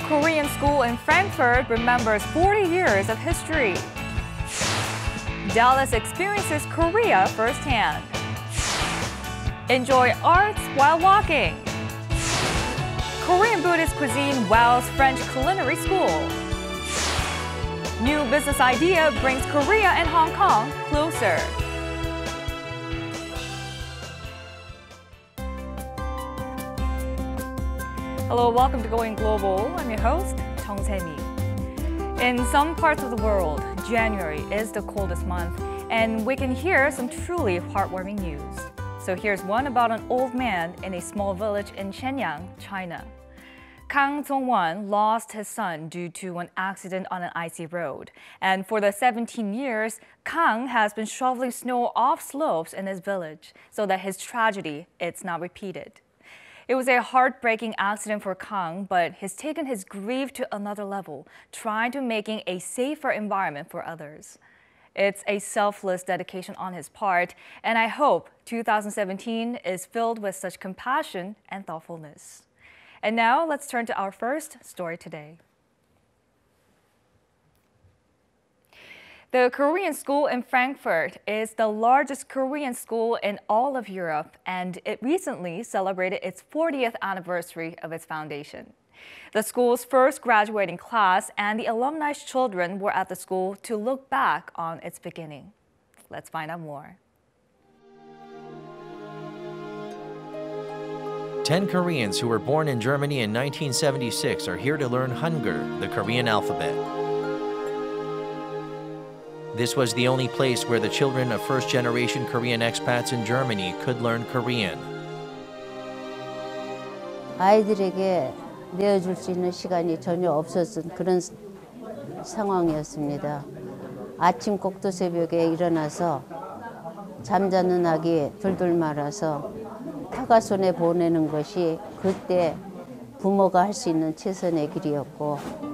Korean school in Frankfurt remembers 40 years of history. Dallas experiences Korea firsthand. Enjoy arts while walking. Korean Buddhist cuisine wows French culinary school. New business idea brings Korea and Hong Kong closer. Hello, welcome to Going Global. I'm your host, 정세미. In some parts of the world, January is the coldest month, and we can hear some truly heartwarming news. So here's one about an old man in a small village in Shenyang, China. Kang Zhongwan lost his son due to an accident on an icy road. And for the 17 years, Kang has been shoveling snow off slopes in his village so that his tragedy is not repeated. It was a heartbreaking accident for Kang, but he's taken his grief to another level, trying to making a safer environment for others. It's a selfless dedication on his part, and I hope 2017 is filled with such compassion and thoughtfulness. And now, let's turn to our first story today. The Korean school in Frankfurt is the largest Korean school in all of Europe, and it recently celebrated its 40th anniversary of its foundation. The school's first graduating class and the alumni's children were at the school to look back on its beginning. Let's find out more. 10 Koreans who were born in Germany in 1976 are here to learn Hangul, the Korean alphabet. This was the only place where the children of first-generation Korean expats in Germany could learn Korean. 아이들에게 내어줄 수 있는 시간이 전혀 없었던 그런 상황이었습니다. 아침 꼭두 새벽에 일어나서 잠자는 아기 둘둘 말아서 타가손에 보내는 것이 그때 부모가 할 수 있는 최선의 길이었고.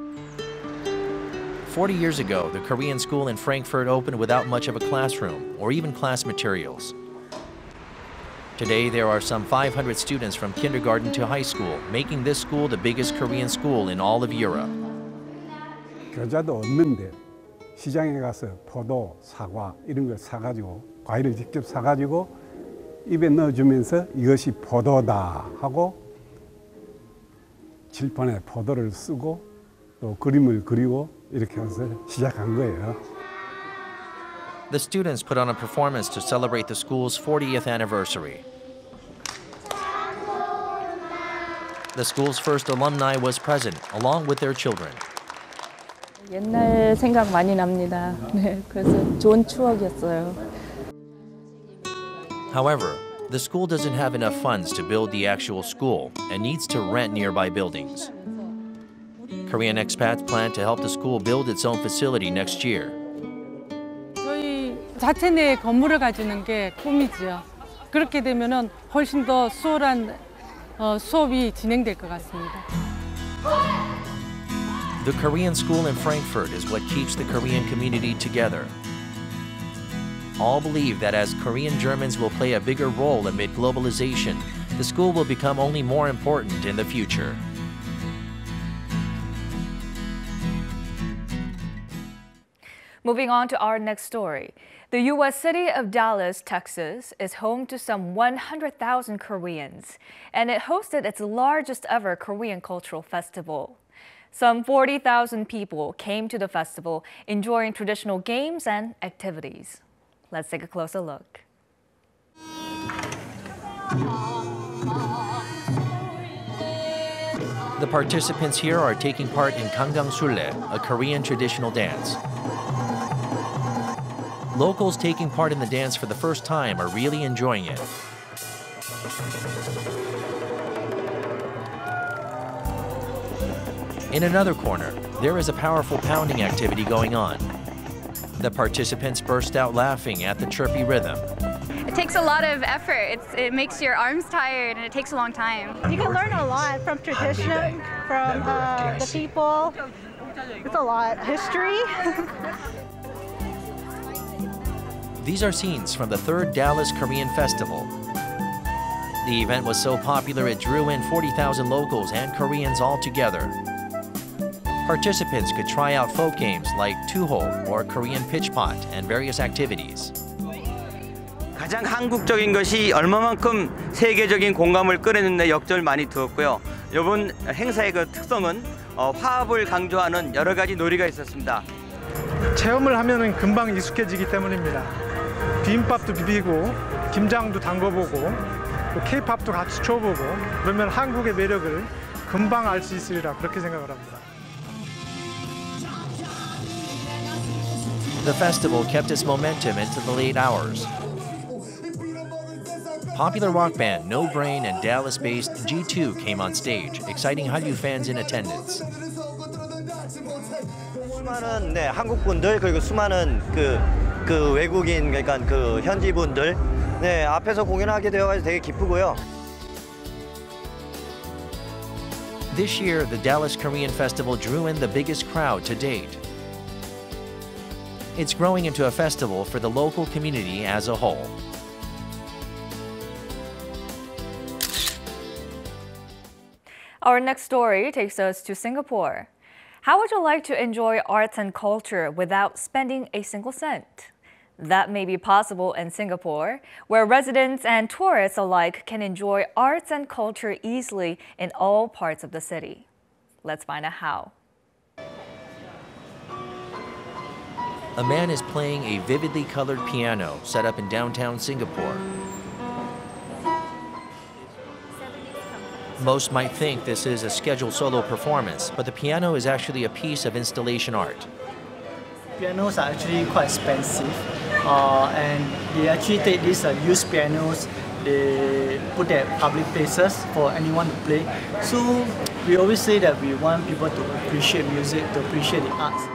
40 years ago, the Korean school in Frankfurt opened without much of a classroom or even class materials. Today, there are some 500 students from kindergarten to high school, making this school the biggest Korean school in all of Europe. 겨자도 없는데 시장에 가서 포도, 사과 이런 걸 사가지고 과일을 직접 사가지고 입에 넣어주면서 이것이 포도다 하고 칠판에 포도를 쓰고 또 그림을 그리고 이렇게 해서 시작한 거예요. The students put on a performance to celebrate the school's 40th anniversary. The school's first alumni was present, along with their children. 옛날 생각 많이 납니다. 네, 그래서 좋은 추억이었어요. However, the school doesn't have enough funds to build the actual school and needs to rent nearby buildings. Korean expats plan to help the school build its own facility next year. 저희 자체 내 건물을 가지는 게 꿈이죠. 그렇게 되면은 훨씬 더 수월한 수업이 진행될 것 같습니다. The Korean school in Frankfurt is what keeps the Korean community together. All believe that as Korean Germans will play a bigger role amid globalization, the school will become only more important in the future. Moving on to our next story. The U.S. city of Dallas, Texas, is home to some 100,000 Koreans, and it hosted its largest ever Korean cultural festival. Some 40,000 people came to the festival, enjoying traditional games and activities. Let's take a closer look. The participants here are taking part in Ganggangsulle, a Korean traditional dance. Locals taking part in the dance for the first time are really enjoying it. In another corner, there is a powerful pounding activity going on. The participants burst out laughing at the chirpy rhythm. It takes a lot of effort. It makes your arms tired and it takes a long time. You can learn a lot from tradition, from the people. It's a lot. History. These are scenes from the 3rd Dallas Korean Festival. The event was so popular it drew in 40,000 locals and Koreans all together. Participants could try out folk games like two-hole or Korean pitch pot and various activities. 가장 한국적인 것이 얼마만큼 세계적인 공감을 끌어내는 데 역점을 많이 두었고요. 이번 행사의 그 특성은 화합을 강조하는 여러 가지 놀이가 있었습니다. 체험을 하면은 금방 익숙해지기 때문입니다. 비빔밥도 비비고 김장도 담궈보고 K-팝도 같이 쳐보고 그러면 한국의 매력을 금방 알 수 있으리라 그렇게 생각을 합니다. The festival kept its momentum into the late hours. Popular rock band No Brain and Dallas-based G2 came on stage, exciting Hallyu fans in attendance. 수많은 한국 분들 그리고 수많은 그 외국인 그러니까 그 현지 분들 앞에서 공연하게 되어가지고 되게 기쁘고요. This year, the Dallas Korean Festival drew in the biggest crowd to date. It's growing into a festival for the local community as a whole. Our next story takes us to Singapore. How would you like to enjoy arts and culture without spending a single cent? That may be possible in Singapore, where residents and tourists alike can enjoy arts and culture easily in all parts of the city. Let's find out how. A man is playing a vividly colored piano set up in downtown Singapore. Most might think this is a scheduled solo performance, but the piano is actually a piece of installation art. Pianos are actually quite expensive, and they actually take these used pianos, they put at public places for anyone to play. So we always say that we want people to appreciate music, to appreciate the arts.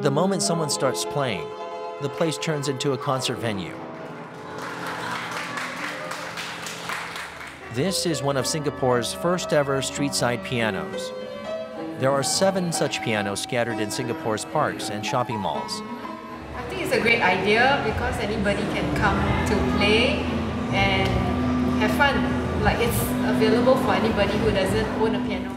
The moment someone starts playing, the place turns into a concert venue. This is one of Singapore's first ever street-side pianos. There are 7 such pianos scattered in Singapore's parks and shopping malls. I think it's a great idea because anybody can come to play and have fun. Like it's available for anybody who doesn't own a piano.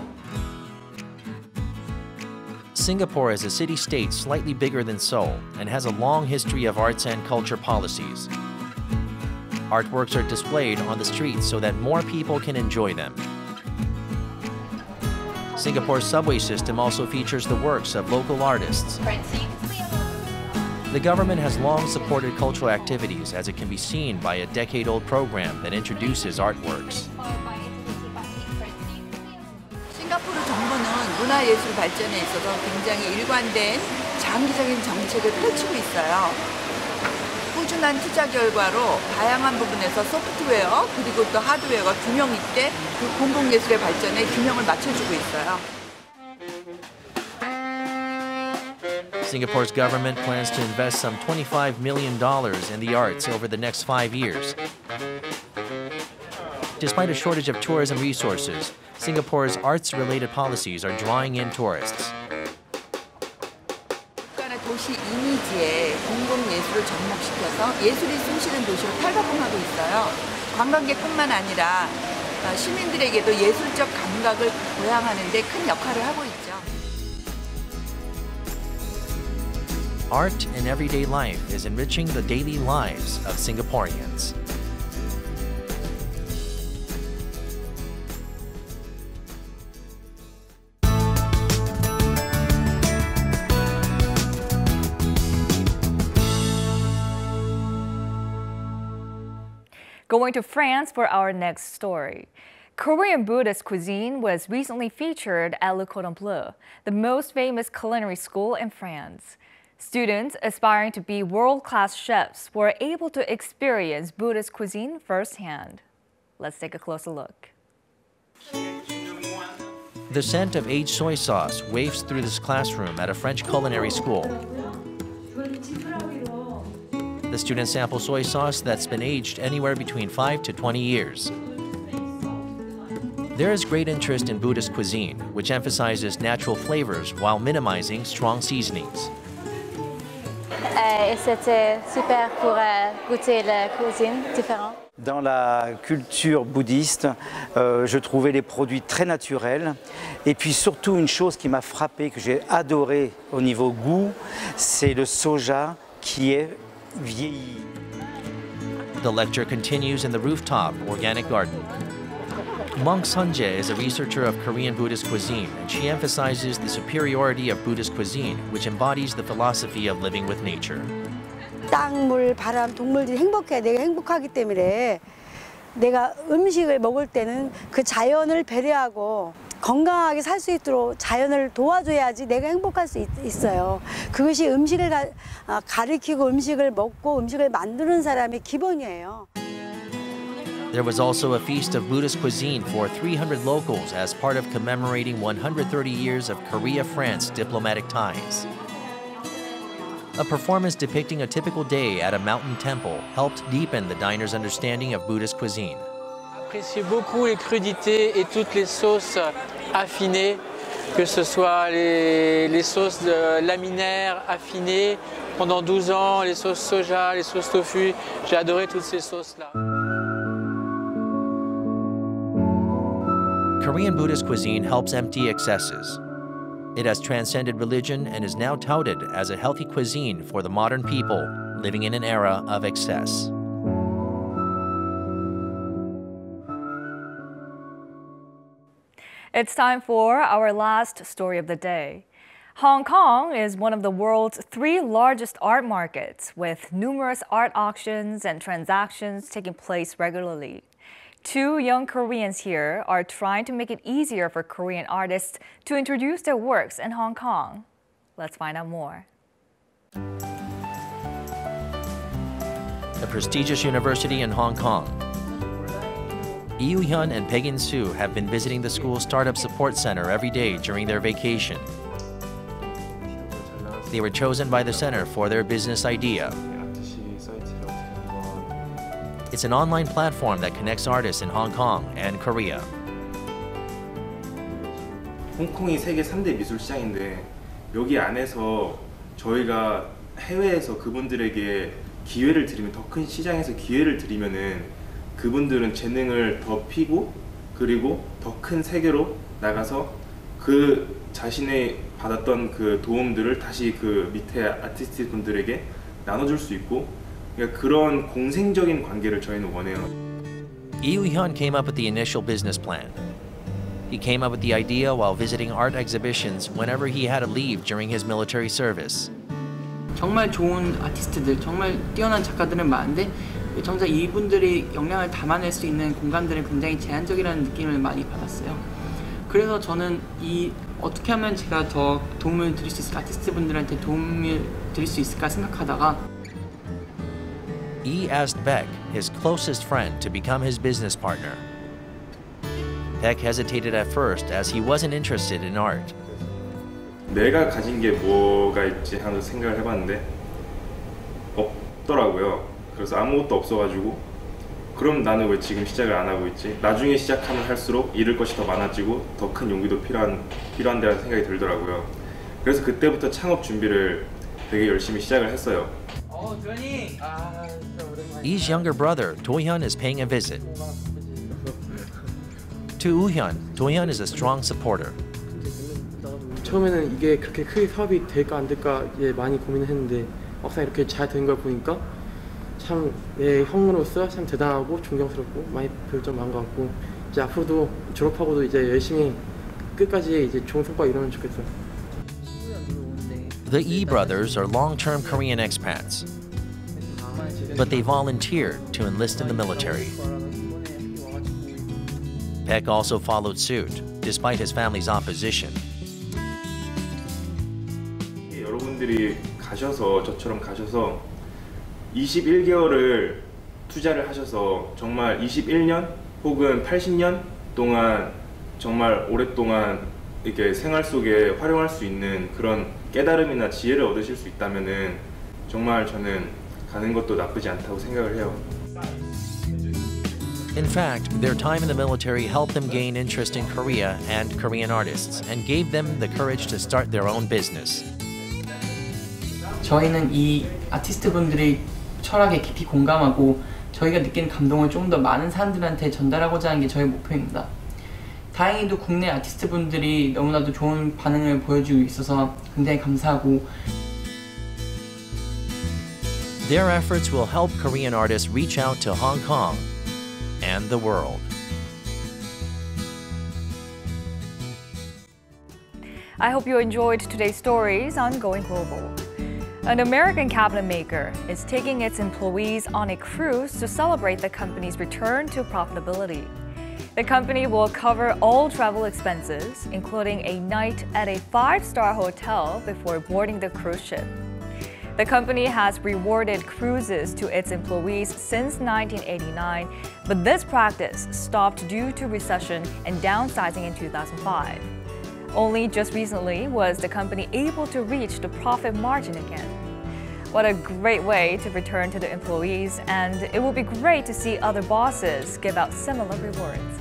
Singapore is a city-state slightly bigger than Seoul and has a long history of arts and culture policies. Artworks are displayed on the streets so that more people can enjoy them. Singapore's subway system also features the works of local artists. The government has long supported cultural activities, as it can be seen by a decade-old program that introduces artworks. 싱가포르 정부는 문화예술 발전에 있어서 굉장히 일관된 장기적인 정책을 펼치고 있어요. 꾸준한 투자 결과로 다양한 부분에서 소프트웨어 그리고 또 하드웨어가 균형 있게 그 공공예술의 발전에 균형을 맞춰주고 있어요. Singapore's government plans to invest some $25 million in the arts over the next 5 years. Despite a shortage of tourism resources, Singapore's arts-related policies are drawing in tourists. 도시 이미지에 공공예술을 접목시켜서 예술이 숨쉬는 도시로 탈바꿈하고 있어요. 관광객뿐만 아니라 시민들에게도 예술적 감각을 보양하는 데 큰 역할을 하고 있죠. Art in everyday life is enriching the daily lives of Singaporeans. Going to France for our next story. Korean Buddhist cuisine was recently featured at Le Cordon Bleu, the most famous culinary school in France. Students aspiring to be world-class chefs were able to experience Buddhist cuisine firsthand. Let's take a closer look. The scent of aged soy sauce wafts through this classroom at a French culinary school. The students sample soy sauce that's been aged anywhere between 5 to 20 years. There is great interest in Buddhist cuisine, which emphasizes natural flavors while minimizing strong seasonings. Et c'était super pour goûter la cuisine différente. Dans la culture bouddhiste, je trouvais les produits très naturels. Et puis surtout une chose qui m'a frappé, que j'ai adoré au niveau goût, c'est le soja qui est vieilli. The lecture continues in the rooftop organic garden. Monk Sunjae is a researcher of Korean Buddhist cuisine, and she emphasizes the superiority of Buddhist cuisine, which embodies the philosophy of living with nature. 땅, 물, 바람, 동물들이 행복해. 내가 행복하기 때문에 내가 음식을 먹을 때는 그 자연을 배려하고 건강하게 살 수 있도록 자연을 도와줘야지 내가 행복할 수 있어요. 그것이 음식을 가리키고 음식을 먹고 음식을 만드는 사람의 기본이에요. There was also a feast of Buddhist cuisine for 300 locals as part of commemorating 130 years of Korea-France diplomatic ties. A performance depicting a typical day at a mountain temple helped deepen the diners' understanding of Buddhist cuisine. J'apprécie beaucoup les crudités et toutes les sauces affinées, que ce soit les sauces laminaires affinées pendant 12 ans, les sauces soja, les sauces tofu. J'ai adoré toutes ces sauces-là. Korean Buddhist cuisine helps empty excesses. It has transcended religion and is now touted as a healthy cuisine for the modern people living in an era of excess. It's time for our last story of the day. Hong Kong is one of the world's 3 largest art markets, with numerous art auctions and transactions taking place regularly. 2 young Koreans here are trying to make it easier for Korean artists to introduce their works in Hong Kong. Let's find out more. A prestigious university in Hong Kong. Lee Hyun and Baek Soo have been visiting the school's startup support center every day during their vacation. They were chosen by the center for their business idea. It's an online platform that connects artists in Hong Kong and Korea. 홍콩이 세계 3대 미술 시장인데 여기 안에서 저희가 해외에서 그분들에게 기회를 드리면, 더 큰 시장에서 기회를 드리면은 그분들은 재능을 더 피고 그리고 더 큰 세계로 나가서 그 자신의 받았던 그 도움들을 다시 그 밑에 아티스트 분들에게 나눠줄 수 있고, 그러니까 그런 공생적인 관계를 저희는 원해요. Lee Hyun came up with the initial business plan. He came up with the idea while visiting art exhibitions whenever he had to leave during his military service. 정말 좋은 아티스트들, 정말 뛰어난 작가들은 많은데 정작 이분들이 역량을 담아낼 수 있는 공간들은 굉장히 제한적이라는 느낌을 많이 받았어요. 그래서 저는 어떻게 하면 제가 더 도움을 드릴 수 있을까, 아티스트 분들한테 도움을 드릴 수 있을까 생각하다가 Lee asked Baek, his closest friend, to become his business partner. Baek hesitated at first as he wasn't interested in art. 내가 가진 게 뭐가 있지 하는 생각을 해봤는데 없더라고요. 그래서 아무것도 없어가지고 그럼 나는 왜 지금 시작을 안 하고 있지? 나중에 시작하면 할수록 잃을 것이 더 많아지고 더 큰 용기도 필요한데라는 생각이 들더라고요. 그래서 그때부터 창업 준비를 되게 열심히 시작을 했어요. Lee's younger brother, Do-hyun, is paying a visit. To Woo-hyun, Do-hyun is a strong supporter. 처음에는 이게 그렇게 크게 사업이 될까 안 될까 많이 고민을 했는데 막상 이렇게 잘 된 걸 보니까 참 내 형으로서 참 대단하고 존경스럽고 많이 배울 점 많은 것 같고, 이제 앞으로도 졸업하고도 이제 열심히 끝까지 이제 좋은 성과 이루면 좋겠어요. The Lee brothers are long-term Korean expats, but they volunteered to enlist in the military. Baek also followed suit, despite his family's opposition. 여러분들이 저처럼 가셔서 21개월을 투자를 하셔서 정말 21년 혹은 80년 동안 정말 오랫동안 이렇게 생활 속에 활용할 수 있는 그런 깨달음이나 지혜를 얻으실 수 있다면은 정말 저는 가는 것도 나쁘지 않다고 생각을 해요. In fact, their time in the military helped them gain interest in Korea and Korean artists and gave them the courage to start their own business. 저희는 이 아티스트 분들이 철학에 깊이 공감하고 저희가 느낀 감동을 조금 더 많은 사람들한테 전달하고자 하는 게 저희 목표입니다. 다행히도 국내 아티스트 분들이 너무나도 좋은 반응을 보여주고 있어서 굉장히 감사하고 Their efforts will help Korean artists reach out to Hong Kong and the world. I hope you enjoyed today's stories on Going Global. An American cabinet maker is taking its employees on a cruise to celebrate the company's return to profitability. The company will cover all travel expenses, including a night at a 5-star hotel before boarding the cruise ship. The company has rewarded cruises to its employees since 1989, but this practice stopped due to recession and downsizing in 2005. Only just recently was the company able to reach the profit margin again. What a great way to return to the employees, and it will be great to see other bosses give out similar rewards.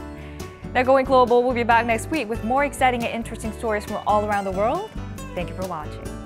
Now, Going Global will be back next week with more exciting and interesting stories from all around the world. Thank you for watching.